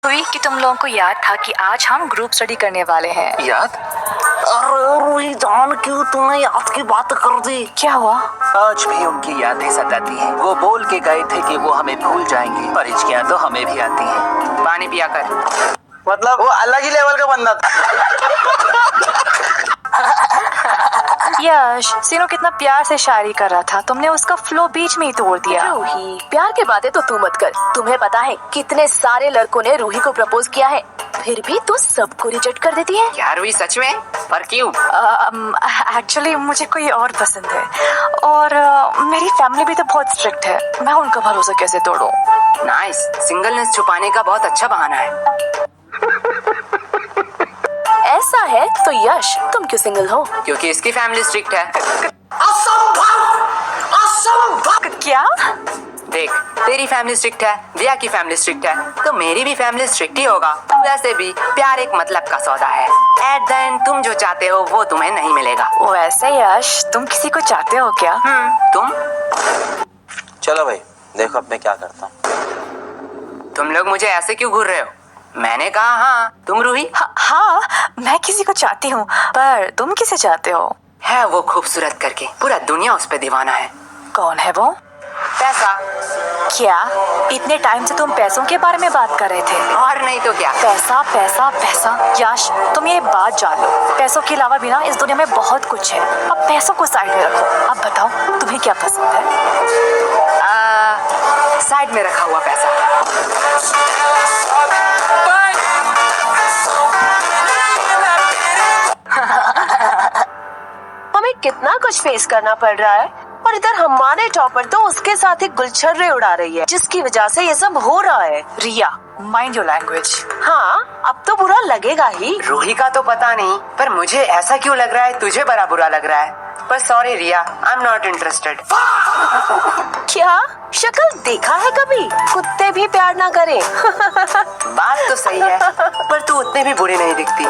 हुई कि तुम लोगों को याद था कि आज हम ग्रुप स्टडी करने वाले हैं। याद? अरे रूही जान, क्यों तुमने याद की बात कर दी? क्या हुआ? आज भी उनकी यादें सताती हैं। वो बोल के गए थे कि वो हमें भूल जाएंगे, पर हिचकियां तो हमें भी आती हैं। पानी पिया कर। मतलब वो अलग ही लेवल का बंदा था। यश, सीनो कितना प्यार से शायरी कर रहा था, तुमने उसका फ्लो बीच में ही तोड़ दिया। रूही, प्यार के बातें तो तू मत कर। तुम्हें पता है कितने सारे लड़कों ने रूही को प्रपोज किया है, फिर भी तू सबको रिजेक्ट कर देती है। क्या रूही, सच में? पर क्यों? एक्चुअली मुझे कोई और पसंद है, और मेरी फैमिली भी तो बहुत स्ट्रिक्ट है। मैं उनका भरोसा कैसे तोड़ूं? नाइस, सिंगलनेस छुपाने का बहुत अच्छा बहाना है। ऐसा है तो यश, तुम क्यों सिंगल हो? क्योंकि इसकी फैमिली स्ट्रिक्ट है। क्या? देख, तेरी फैमिली स्ट्रिक्ट है, दिया की फैमिली स्ट्रिक्ट है, तो मेरी भी फैमिली स्ट्रिक्ट ही होगा। वैसे भी प्यार एक मतलब का सौदा है। एट द एंड तुम जो चाहते हो वो तुम्हें नहीं मिलेगा। वैसे यश, तुम किसी को चाहते हो क्या? तुम? चलो भाई, देखो अब मैं क्या करता हूँ। तुम लोग मुझे ऐसे क्यों घूर रहे हो? मैंने कहा हाँ। तुम रूही? हाँ, मैं किसी को चाहती हूँ, पर तुम किसे चाहते हो? है वो खूबसूरत करके, पूरा दुनिया उस पे दीवाना है। कौन है वो? पैसा। क्या इतने टाइम से तुम पैसों के बारे में बात कर रहे थे? और नहीं तो क्या। पैसा पैसा पैसा। यश, तुम ये बात जान लो, पैसों के अलावा भी ना इस दुनिया में बहुत कुछ है। अब पैसों को साइड में रखो। अब बताओ, तुम्हें क्या पसंद है? साइड में रखा हुआ पैसा। हमें कितना कुछ फेस करना पड़ रहा है, और इधर हमारे टॉपर तो उसके साथ ही गुलछर्रे उड़ा रही है, जिसकी वजह से ये सब हो रहा है। रिया, माइंड योर लैंग्वेज। हाँ, अब तो बुरा लगेगा ही। रूही का तो पता नहीं, पर मुझे ऐसा क्यों लग रहा है तुझे बड़ा बुरा लग रहा है। पर sorry Riya, I am not interested. क्या शक्ल देखा है कभी? कुत्ते भी प्यार ना करें। बात तो सही है, पर तू उतने भी बुरी नहीं दिखती।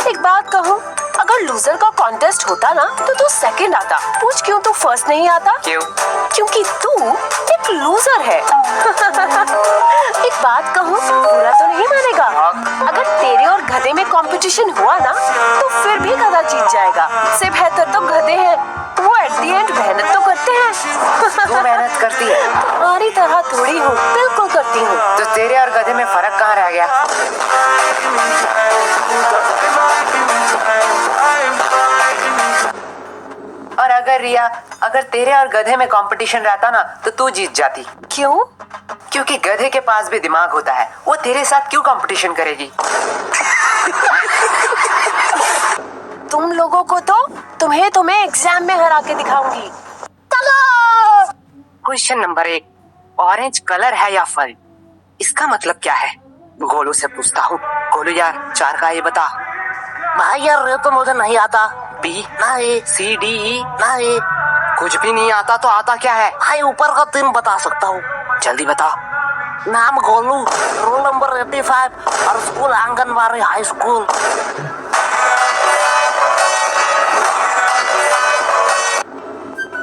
एक बात कहूँ, अगर लूजर का कॉन्टेस्ट होता ना तो तू सेकंड आता। पूछ क्यों तू फर्स्ट नहीं आता? क्यों? क्योंकि तू एक लूजर है। एक बात कहूँ, बुरा तो नहीं मानेगा? अगर तेरे और गधे में कंपटीशन हुआ ना तो फिर भी गधा जीत जाएगा। इससे बेहतर तो गधे हैं, वो एट द एंड मेहनत तो करते हैं। तू मेहनत करती है? तुम्हारी तरह थोड़ी हूँ, बिल्कुल करती हूँ। तो तेरे और गधे में फर्क कहाँ रह गया? और अगर रिया, अगर तेरे और गधे में कंपटीशन रहता ना तो तू जीत जाती। क्यों? क्योंकि गधे के पास भी दिमाग होता है, वो तेरे साथ क्यों कंपटीशन करेगी? तुम लोगों को तो तुम्हें एग्जाम में हरा के दिखाऊंगी। क्वेश्चन नंबर 1, ऑरेंज कलर है या फल? इसका मतलब क्या है? गोलू से पूछता हूँ। गोलू यार, 4 का ये बता। भाई यार, ये तो मुझे नहीं आता। बी, नहीं। सी, डी, ई? नहीं कुछ भी नहीं आता तो आता क्या है? भाई, ऊपर का 3 बता सकता हूँ। जल्दी बता। नाम गोलू, रोल नंबर 85 और स्कूल आंगनबाड़ी हाई स्कूल।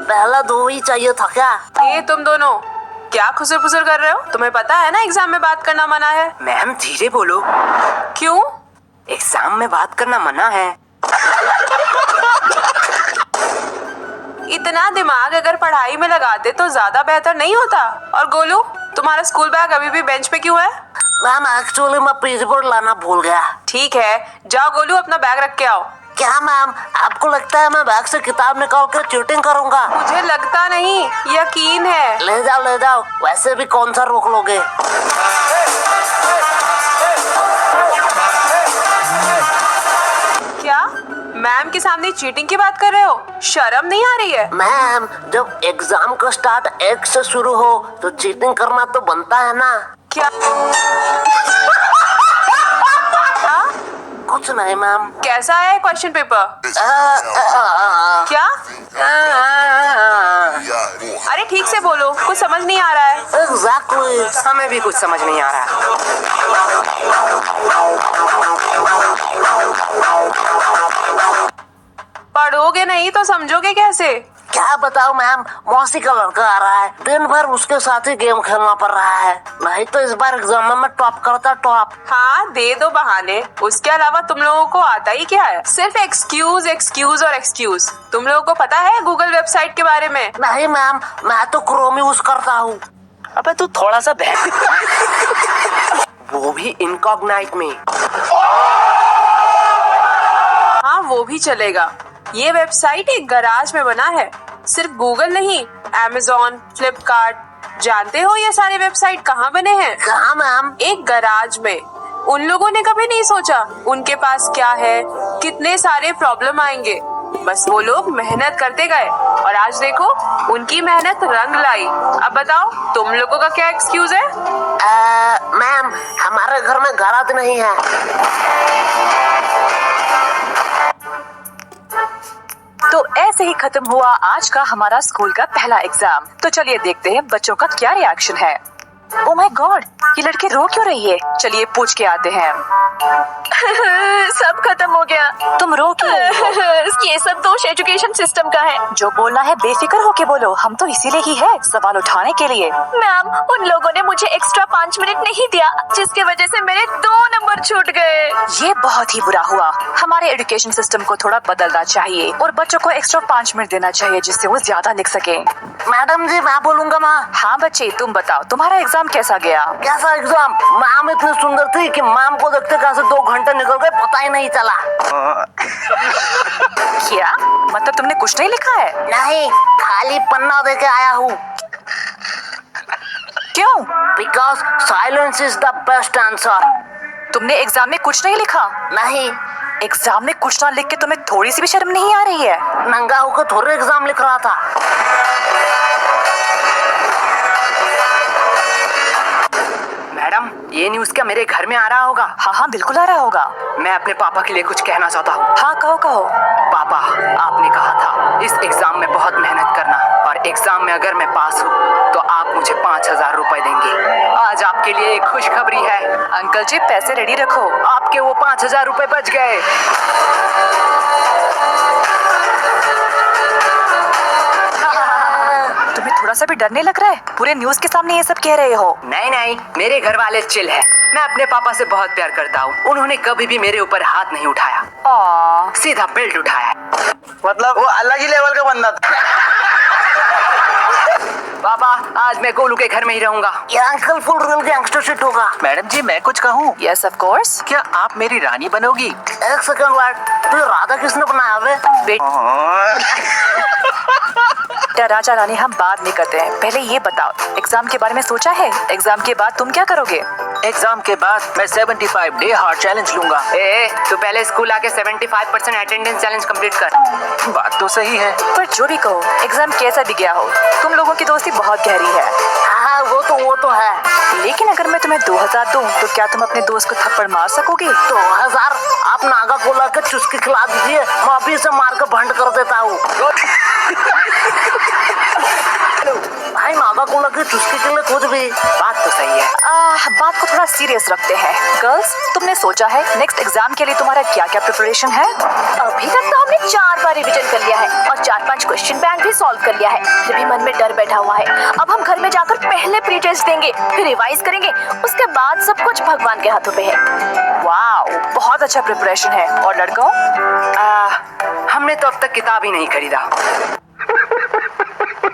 पहला 2 ही चाहिए था क्या? ये तुम दोनों क्या खुसर फुसर कर रहे हो? तुम्हें पता है ना एग्जाम में बात करना मना है। मैम धीरे बोलो। क्यों? एग्जाम में बात करना मना है। इतना दिमाग अगर पढ़ाई में लगाते तो ज्यादा बेहतर नहीं होता। और गोलू, तुम्हारा स्कूल बैग अभी भी बेंच पे क्यों है? मैम एक्चुअली मैं पीसबोर्ड लाना भूल गया। ठीक है, जाओ गोलू अपना बैग रख के आओ। क्या मैम, आपको लगता है मैं बैग से किताब निकाल कर चीटिंग करूंगा? मुझे लगता नहीं, यकीन है। ले जाओ, वैसे भी कौन सा रोक लोगे। क्या मैम के सामने चीटिंग की बात कर रहे हो? शर्म नहीं आ रही है? मैम, जब एग्जाम का स्टार्ट 1 से शुरू हो तो चीटिंग करना तो बनता है ना। क्या? कुछ नहीं मैम। कैसा है क्वेश्चन पेपर? क्या? अरे ठीक से बोलो, कुछ समझ नहीं आ रहा है। एग्जैक्टली, हमें भी कुछ समझ नहीं आ रहा। पढ़ोगे नहीं तो समझोगे कैसे? क्या बताओ मैम, मौसी का लड़का आ रहा है, दिन भर उसके साथ ही गेम खेलना पड़ रहा है। नहीं तो इस बार एग्जाम में मैं टॉप करता टॉप। हाँ दे दो बहाने, उसके अलावा तुम लोगों को आता ही क्या है? सिर्फ एक्सक्यूज एक्सक्यूज और एक्सक्यूज। तुम लोगों को पता है गूगल वेबसाइट के बारे में? नहीं मैम, मैं तो क्रोम यूज करता हूँ। अबे तू थोड़ा सा बहक। वो भी इनकॉग्नाइट में। हाँ वो भी चलेगा। ये वेबसाइट एक गराज में बना है। सिर्फ गूगल नहीं, Amazon, फ्लिपकार्ट। जानते हो ये सारे वेबसाइट कहाँ बने हैं? कहाँ मैम? एक गराज में। उन लोगों ने कभी नहीं सोचा उनके पास क्या है, कितने सारे प्रॉब्लम आएंगे। बस वो लोग मेहनत करते गए और आज देखो उनकी मेहनत रंग लाई। अब बताओ तुम लोगों का क्या एक्सक्यूज है? मैम, हमारे घर में गराज नहीं है। तो ऐसे ही खत्म हुआ आज का हमारा स्कूल का पहला एग्जाम। तो चलिए देखते हैं बच्चों का क्या रिएक्शन है। ओह माय गॉड, ये लड़की रो क्यों रही है? चलिए पूछ के आते हैं। सब खत्म हो गया। तुम रो क्यों रही हो? ये सब दोष एजुकेशन सिस्टम का है। जो बोलना है बेफिक्र होके बोलो, हम तो इसीलिए ही है सवाल उठाने के लिए। मैम, उन लोगों ने मुझे एक्स्ट्रा 5 मिनट नहीं दिया, जिसकी वजह से मेरे 2 नंबर छूट गए। ये बहुत ही बुरा हुआ। हमारे एजुकेशन सिस्टम को थोड़ा बदलना चाहिए और बच्चों को एक्स्ट्रा 5 मिनट देना चाहिए जिससे वो ज्यादा लिख सके। मैडम जी, मैं बोलूंगा माँ। हाँ बच्चे, तुम बताओ तुम्हारा एग्जाम कैसा गया? कैसा एग्जाम? मैम इतनी सुंदर थी कि मैम को देखते कैसे 2 घंटे निकल गए पता ही नहीं चला। क्या मतलब तुमने कुछ नहीं लिखा है? नहीं, खाली पन्ना दे के आया हूँ। क्यों? Because silence is the best answer. तुमने एग्जाम में कुछ नहीं लिखा? नहीं, एग्जाम में कुछ ना लिख के तुम्हें थोड़ी सी भी शर्म नहीं आ रही है? नंगा होकर थोड़े एग्जाम लिख रहा था। मैडम, ये न्यूज़ क्या मेरे घर में आ रहा होगा? हाँ हाँ बिल्कुल आ रहा होगा। मैं अपने पापा के लिए कुछ कहना चाहता हूँ। हाँ कहो कहो। पापा, आपने कहा था इस एग्जाम में बहुत मेहनत करना और एग्जाम में अगर मैं पास हूँ तो आप मुझे 5,000 रुपए देंगे। आज आपके लिए एक खुशखबरी है। अंकल जी पैसे रेडी रखो। आपके वो 5,000 रुपए बच गए। तुम्हें थोड़ा सा भी डर नहीं लग रहा है? पूरे न्यूज़ के सामने ये सब कह रहे हो। नहीं नहीं, मेरे घर वाले चिल है। मैं अपने पापा से बहुत प्यार करता हूँ। उन्होंने कभी भी मेरे ऊपर हाथ नहीं उठाया, सीधा बेल्ट उठाया। मतलब वो अलग ही लेवल का बंदा था। पापा, आज मैं गोलू के घर में ही रहूंगा। ये uncle full real gangster shit होगा। मैडम जी, मैं कुछ कहूँ? Yes of course. क्या आप मेरी रानी बनोगी? एक सेकंड वाइट, तो राधा किसने बनाया बे? बेटा राजा रानी हम बाद में करते हैं, पहले ये बताओ एग्जाम के बारे में सोचा है? एग्जाम के बाद तुम क्या करोगे? एग्जाम के बाद मैं 75 डे हार्ड चैलेंज लूंगा। तू पहले स्कूल आके 75% अटेंडेंस चैलेंज कंप्लीट कर। बात तो सही है। पर जो भी कहो, एग्जाम कैसा भी गया हो, तुम लोगों की दोस्ती बहुत गहरी है। हाँ वो तो है। लेकिन अगर मैं तुम्हें 2,000 दूं तो क्या तुम अपने दोस्त को थप्पड़ मार सकोगे? 2,000? आप नागा को लाकर चुस्की खिला दीजिए, मैं अभी से मार कर भंड कर देता हूँ। भाई नागा को लाकर चुस्की के लिए कुछ भी। बात तो सही है। बात को थोड़ा सीरियस रखते हैं। गर्ल्स, तुमने सोचा है नेक्स्ट एग्जाम के लिए तुम्हारा क्या क्या प्रिपरेशन है? अभी तक तो हमने 4 बार रिवीजन कर लिया है और 4-5 क्वेश्चन बैंक भी सॉल्व कर लिया है। फिर भी मन में डर बैठा हुआ है। अब हम घर में जाकर पहले प्री टेस्ट देंगे, फिर रिवाइज करेंगे, उसके बाद सब कुछ भगवान के हाथों पे है। वाओ, बहुत अच्छा प्रिपरेशन है। और लड़कों? हमने तो अब तक किताब ही नहीं खरीदा।